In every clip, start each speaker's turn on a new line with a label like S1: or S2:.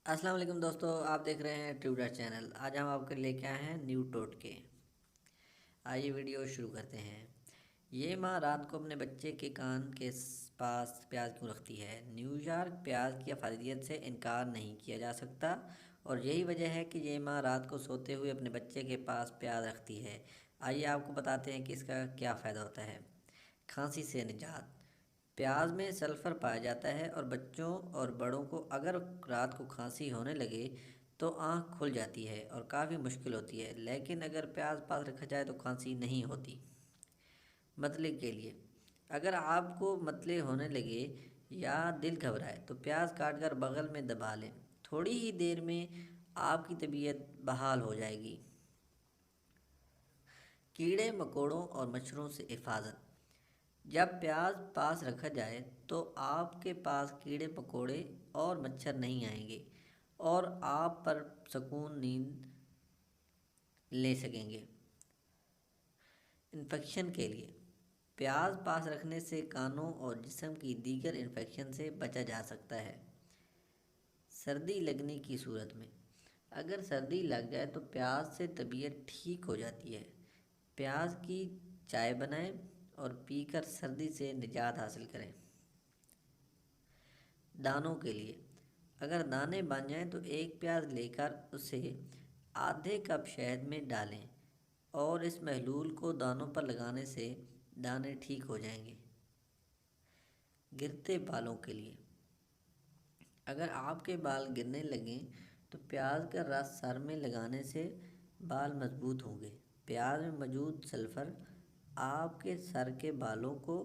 S1: السلام علیکم دوستو، آپ دیکھ رہے ہیں ٹیوٹر چینل۔ آج ہم آپ کے لے کے آئے ہیں نیو ٹوٹکے۔ آئیے ویڈیو شروع کرتے ہیں۔ یہ ماں رات کو اپنے بچے کے کان کے پاس پیاز کیوں رکھتی ہے؟ نیو یارک پیاز کی افادیت سے انکار نہیں کیا جا سکتا، اور یہی وجہ ہے کہ یہ ماں رات کو سوتے ہوئے اپنے بچے کے پاس پیاز رکھتی ہے۔ آئیے آپ کو بتاتے ہیں کہ اس کا کیا فائدہ ہوتا ہے۔ کھانسی سے نجات۔ پیاز میں سلفر پایا جاتا ہے، اور بچوں اور بڑوں کو اگر رات کو کھانسی ہونے لگے تو آنکھ کھل جاتی ہے اور کافی مشکل ہوتی ہے، لیکن اگر پیاز پاس رکھا جائے تو کھانسی نہیں ہوتی۔ متلے کے لیے، اگر آپ کو متلے ہونے لگے یا دل گھبرائے تو پیاز کاٹ کر بغل میں دبا لیں، تھوڑی ہی دیر میں آپ کی طبیعت بحال ہو جائے گی۔ کیڑے مکوڑوں اور مچھروں سے حفاظت۔ جب پیاز پاس رکھا جائے تو آپ کے پاس کیڑے مکوڑے اور مچھر نہیں آئیں گے، اور آپ پر سکون نیند لے سکیں گے۔ انفیکشن کے لیے، پیاز پاس رکھنے سے کانوں اور جسم کی دیگر انفیکشن سے بچا جا سکتا ہے۔ سردی لگنے کی صورت میں، اگر سردی لگ جائے تو پیاز سے طبیعت ٹھیک ہو جاتی ہے۔ پیاز کی چائے بنائیں اور پی کر سردی سے نجات حاصل کریں۔ دانوں کے لیے، اگر دانے بن جائیں تو ایک پیاز لے کر اسے آدھے کپ شہد میں ڈالیں اور اس محلول کو دانوں پر لگانے سے دانے ٹھیک ہو جائیں گے۔ گرتے بالوں کے لیے، اگر آپ کے بال گرنے لگیں تو پیاز کا رس سر میں لگانے سے بال مضبوط ہوں گے۔ پیاز میں موجود سلفر آپ کے سر کے بالوں کو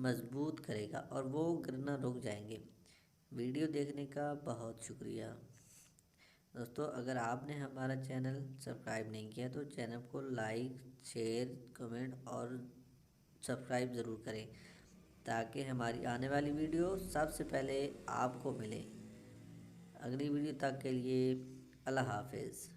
S1: مضبوط کرے گا اور وہ گرنا رک جائیں گے۔ ویڈیو دیکھنے کا بہت شکریہ دوستو۔ اگر آپ نے ہمارا چینل سبسکرائب نہیں کیا تو چینل کو لائک، شیئر، کمنٹ اور سبسکرائب ضرور کریں تاکہ ہماری آنے والی ویڈیو سب سے پہلے آپ کو ملے۔ اگلی ویڈیو تک کے لیے اللہ حافظ۔